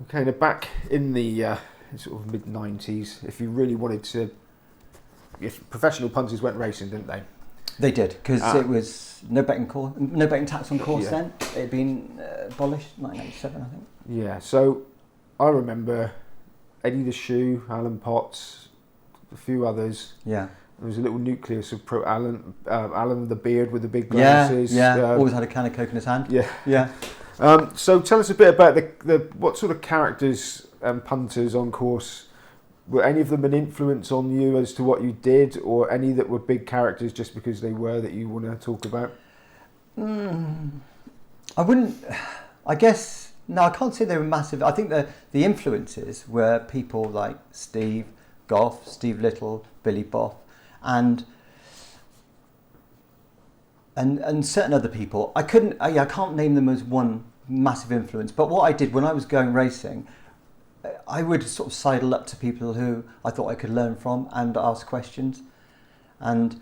Okay, now back in the sort of mid-90s, if you really wanted to... professional punters went racing, didn't they? They did, because it was no betting tax on course then. It had been abolished in 1987, I think. Yeah, so I remember Eddie the Shoe, Alan Potts, a few others. Yeah. There was a little nucleus of Alan the beard with the big glasses. Yeah. Always had a can of Coke in his hand. Yeah. So tell us a bit about the what sort of characters and punters on course. Were any of them an influence on you as to what you did, or any that were big characters just because they were that you want to talk about? I wouldn't. I guess no. I can't say they were massive. I think the influences were people like Steve Goff, Steve Little, Billy Boff, and certain other people. I can't name them as one massive influence. But what I did when I was going racing, I would sort of sidle up to people who I thought I could learn from and ask questions, and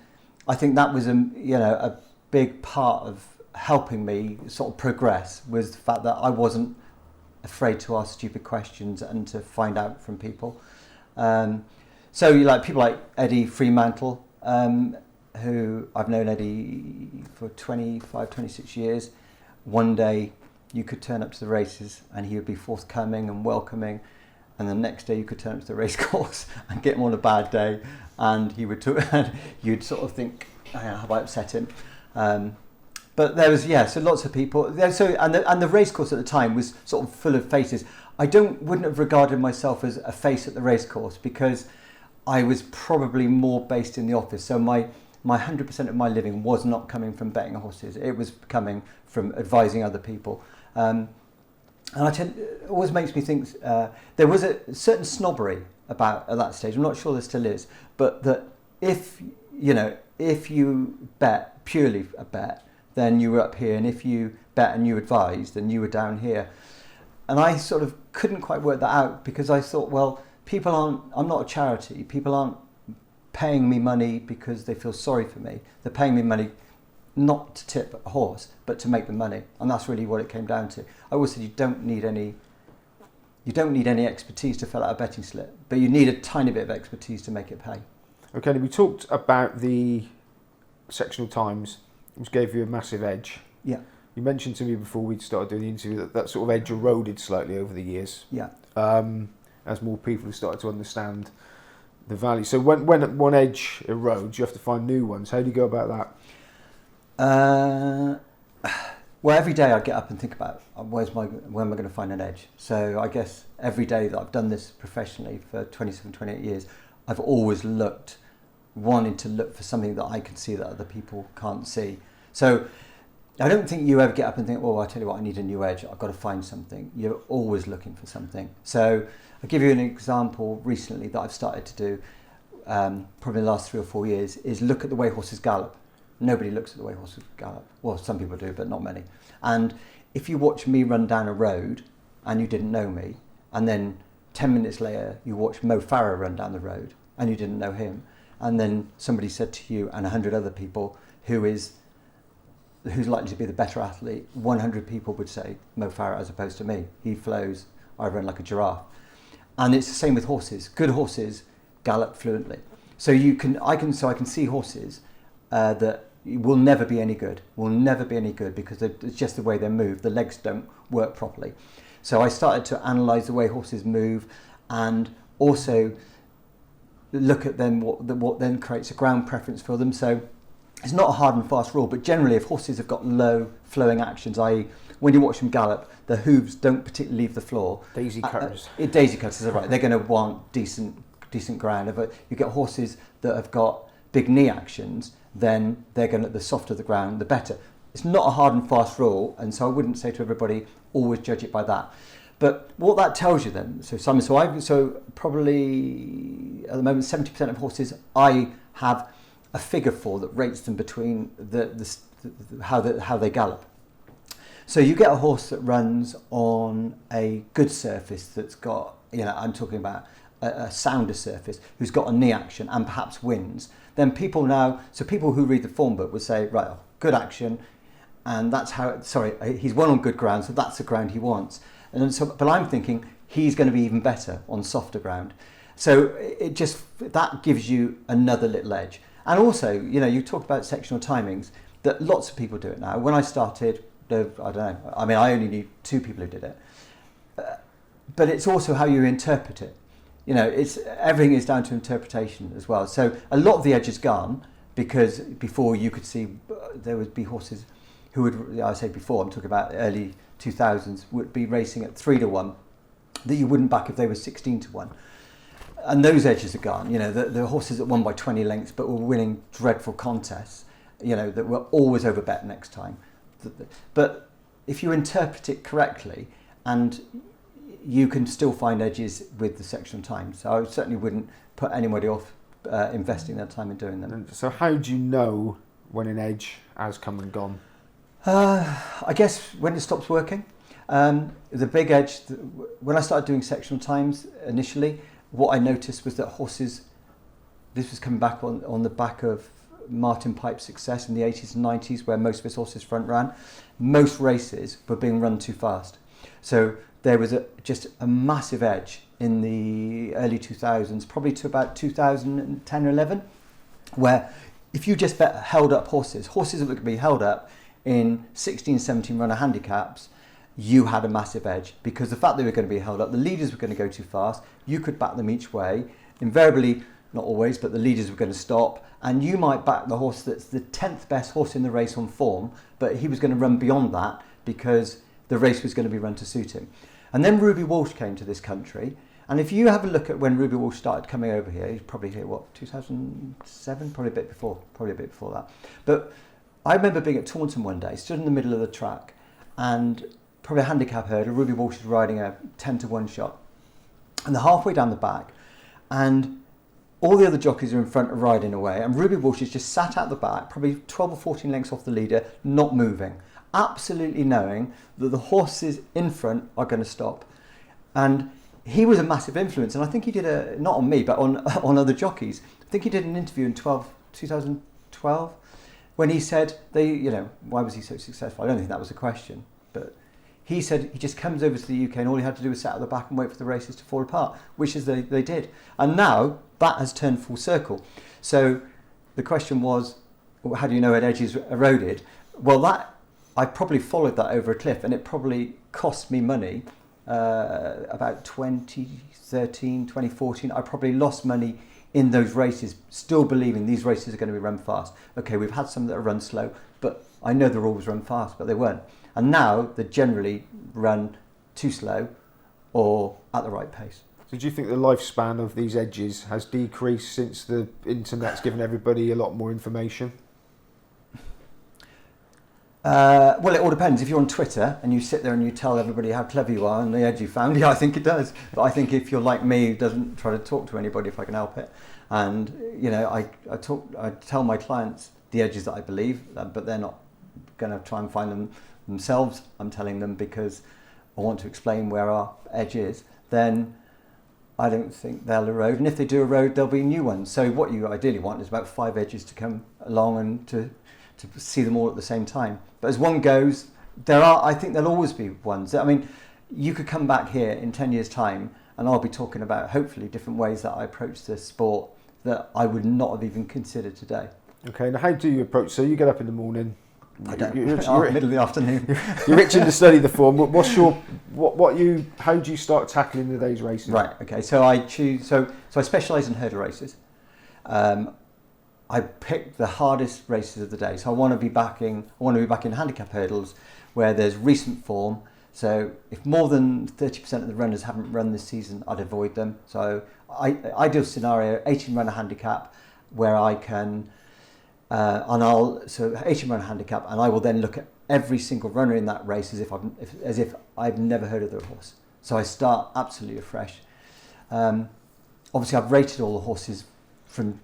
I think that was a big part of helping me sort of progress, was the fact that I wasn't afraid to ask stupid questions and to find out from people. So like people like Eddie Fremantle, who I've known Eddie for 25, 26 years. One day you could turn up to the races and he would be forthcoming and welcoming, and the next day you could turn up to the race course and get him on a bad day, and he would you'd sort of think, oh, have I upset him? But there was so lots of people. So and the race course at the time was sort of full of faces. I wouldn't have regarded myself as a face at the race course, because I was probably more based in the office. So my 100% of my living was not coming from betting horses. It was coming from advising other people. And it always makes me think there was a certain snobbery about at that stage. I'm not sure there still is, but that if you bet purely a bet, then you were up here, and if you bet and you advised, then you were down here. And I sort of couldn't quite work that out, because I thought, well, I'm not a charity. People aren't paying me money because they feel sorry for me. They're paying me money not to tip a horse, but to make the money. And that's really what it came down to. I always said you don't need any expertise to fill out a betting slip, but you need a tiny bit of expertise to make it pay. Okay, we talked about the sectional times, which gave you a massive edge. Yeah. You mentioned to me before we started doing the interview that sort of edge eroded slightly over the years. Yeah. As more people have started to understand the value. So when one edge erodes, you have to find new ones. How do you go about that? Well, every day I get up and think about where am I going to find an edge. So I guess every day that I've done this professionally for 27, 28 years, I've always wanting to look for something that I can see that other people can't see. So I don't think you ever get up and think, well, I tell you what, I need a new edge. I've got to find something. You're always looking for something. So I'll give you an example recently that I've started to do, probably the last 3 or 4 years, is look at the way horses gallop. Nobody looks at the way horses gallop. Well, some people do, but not many. And if you watch me run down a road and you didn't know me, and then 10 minutes later you watch Mo Farah run down the road and you didn't know him, and then somebody said to you and 100 other people who's likely to be the better athlete, 100 people would say Mo Farah as opposed to me. He flows, I run like a giraffe. And it's the same with horses. Good horses gallop fluently. So I can see horses that will never be any good, because it's just the way they move. The legs don't work properly. So I started to analyse the way horses move, and also look at them, what then creates a ground preference for them. So it's not a hard and fast rule, but generally if horses have got low flowing actions, i.e. when you watch them gallop, the hooves don't particularly leave the floor. Daisy cutters. Daisy cutters are right. They're going to want decent ground. But you get horses that have got big knee actions, then the softer the ground, the better. It's not a hard and fast rule, and so I wouldn't say to everybody, always judge it by that. But what that tells you then, so probably at the moment 70% of horses I have a figure for that rates them between how they gallop. So you get a horse that runs on a good surface that's got, I'm talking about a sounder surface, who's got a knee action and perhaps wins. Then people who read the form book would say, right, good action, and that's how. He's won on good ground, so that's the ground he wants. And so, but I'm thinking, he's going to be even better on softer ground. So that gives you another little edge. And also, you talked about sectional timings, that lots of people do it now. When I started, I don't know, I only knew 2 people who did it. But it's also how you interpret it. Everything is down to interpretation as well. So a lot of the edge is gone, because before you could see there would be horses who would, I say before, I'm talking about early 2000s, would be racing at 3-1 that you wouldn't back if they were 16-1. And those edges are gone. The horses that won by 20 lengths but were winning dreadful contests, that were always overbet next time. But if you interpret it correctly, and you can still find edges with the sectional times. So I certainly wouldn't put anybody off investing their time in doing them. And so how do you know when an edge has come and gone? I guess when it stops working. The big edge, when I started doing sectional times initially, what I noticed was that horses, this was coming back on the back of Martin Pipe's success in the 80s and 90s, where most of his horses front ran. Most races were being run too fast. So there was just a massive edge in the early 2000s, probably to about 2010 or 11, where if you just held up horses that would be held up in 16, 17 runner handicaps, you had a massive edge, because the fact they were going to be held up, the leaders were going to go too fast, you could back them each way. Invariably, not always, but the leaders were going to stop, and you might back the horse that's the 10th best horse in the race on form, but he was going to run beyond that because the race was going to be run to suit him. And then Ruby Walsh came to this country, and if you have a look at when Ruby Walsh started coming over here, he's probably here, 2007? Probably a bit before that. But I remember being at Taunton one day, stood in the middle of the track, and probably a handicap hurdle, Ruby Walsh is riding a 10-1 shot. And they're halfway down the back, and all the other jockeys are in front of riding away, and Ruby Walsh is just sat at the back, probably 12 or 14 lengths off the leader, not moving, absolutely knowing that the horses in front are going to stop. And he was a massive influence, and I think he did not on me, but on other jockeys. I think he did an interview in 2012, when he said, why was he so successful? I don't think that was a question, but he said he just comes over to the UK and all he had to do was sit at the back and wait for the races to fall apart, which is they did. And now that has turned full circle. So the question was, how do you know an edge is eroded? Well, I probably followed that over a cliff, and it probably cost me money. About 2013, 2014, I probably lost money in those races, still believing these races are going to be run fast. Okay, we've had some that are run slow, but I know they're always run fast, but they weren't. And now they're generally run too slow or at the right pace. So do you think the lifespan of these edges has decreased since the internet's given everybody a lot more information? Well, it all depends. If you're on Twitter and you sit there and you tell everybody how clever you are and the edge you found, yeah, I think it does. But I think if you're like me, who doesn't try to talk to anybody if I can help it, and I tell my clients the edges that I believe, but they're not going to try and find them themselves. I'm telling them because I want to explain where our edge is. Then I don't think they'll erode, and if they do erode, there'll be new ones. So what you ideally want is about 5 edges to come along and to see them all at the same time. But as one goes, I think there'll always be ones. I mean, you could come back here in 10 years' time and I'll be talking about, hopefully, different ways that I approach this sport that I would not have even considered today. Okay, now how do you approach, so you get up in the morning, Middle of the afternoon. You're itching to study the form. How do you start tackling the day's races? Right, okay, so I specialise in hurdle races. I pick the hardest races of the day. So I want to be back in handicap hurdles where there's recent form. So if more than 30% of the runners haven't run this season, I'd avoid them. So ideal scenario, 18 runner handicap, where I can, 18 runner handicap, and I will then look at every single runner in that race as if I've never heard of the horse. So I start absolutely afresh. Obviously, I've rated all the horses from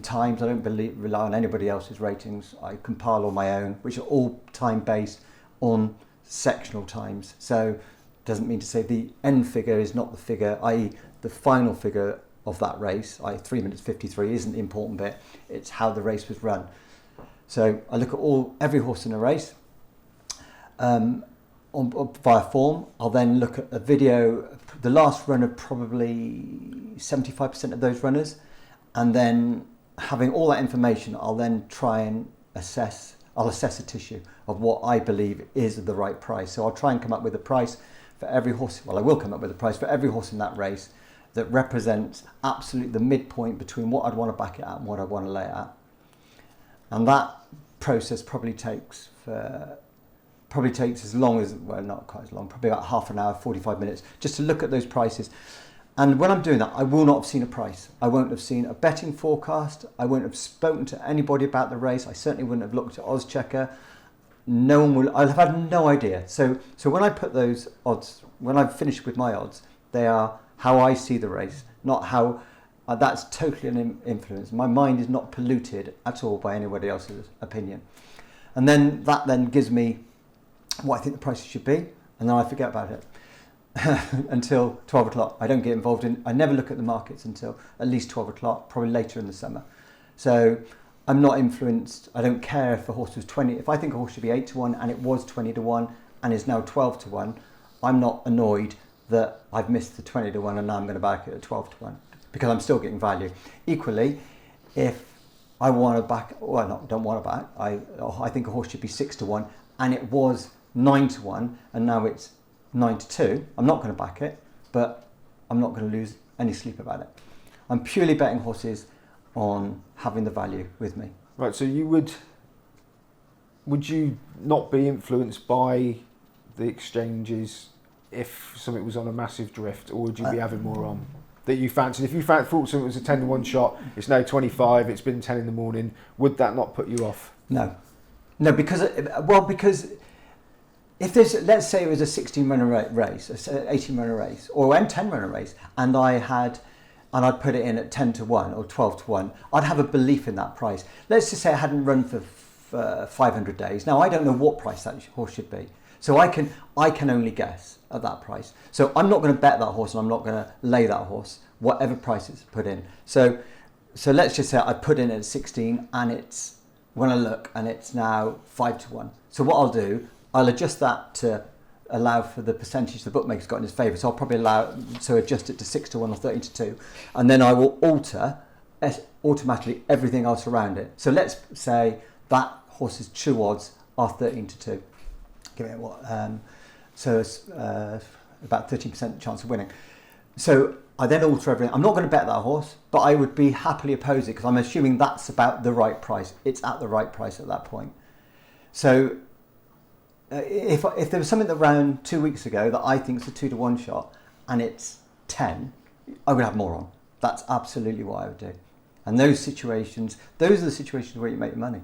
times. I don't rely on anybody else's ratings. I compile all my own, which are all time based on sectional times. So doesn't mean to say the end figure is not the figure, i.e. the final figure of that race, i.e. 3 minutes 53 isn't the important bit. It's how the race was run. So I look at every horse in a race. via form. I'll then look at a video, the last run of probably 75% of those runners, and then having all that information, I'll then try and assess a tissue of what I believe is the right price. So I'll try and come up with a price for every horse. Well, I will come up with a price for every horse in that race that represents absolutely the midpoint between what I'd want to back it at and what I want to lay it at. And that process probably takes as long as, well, not quite as long, probably about half an hour, 45 minutes, just to look at those prices. And when I'm doing that, I will not have seen a price. I won't have seen a betting forecast. I won't have spoken to anybody about the race. I certainly wouldn't have looked at Oddschecker. No one will. I'll have had no idea. So when I put those odds, when I've finished with my odds, they are how I see the race, not how. That's totally an influence. My mind is not polluted at all by anybody else's opinion. And then that then gives me what I think the prices should be, and then I forget about it until 12 o'clock. I don't get involved I never look at the markets until at least 12 o'clock, probably later in the summer. So I'm not influenced. I don't care if a horse was 20. If I think a horse should be 8 to 1 and it was 20 to 1 and is now 12 to 1, I'm not annoyed that I've missed the 20 to 1 and now I'm going to back it at 12 to 1 because I'm still getting value. Equally, if I want to back, well, no, don't want to back, I think a horse should be 6 to 1 and it was 9 to 1 and now it's 9 to 2, I'm not going to back it, but I'm not going to lose any sleep about it. I'm purely betting horses on having the value with me. Right, so would you not be influenced by the exchanges if something was on a massive drift, or would you be having more on that you fancied? If you thought something was a 10 to 1 shot, it's now 25, it's been 10 in the morning, would that not put you off? No, because if there's, let's say it was a 16 runner race, an 18 runner race, or a 10 runner race, and I'd put it in at 10 to 1 or 12 to 1, I'd have a belief in that price. Let's just say I hadn't run for 500 days. Now I don't know what price that horse should be. So I can only guess at that price. So I'm not going to bet that horse and I'm not going to lay that horse, whatever price it's put in. So let's just say I put in at 16 and it's, when I look, and it's now 5 to 1. So what I'll do, I'll adjust that to allow for the percentage the bookmaker's got in his favour. So I'll probably adjust it to 6 to 1 or 13 to 2. And then I will alter automatically everything else around it. So let's say that horse's true odds are 13 to 2. Give it what? So it's about 13% chance of winning. So I then alter everything. I'm not going to bet that horse, but I would be happily oppose it because I'm assuming that's about the right price. It's at the right price at that point. So if there was something that ran 2 weeks ago that I think is a 2 to 1 shot and it's 10, I would have more on. That's absolutely what I would do. And those are the situations where you make your money.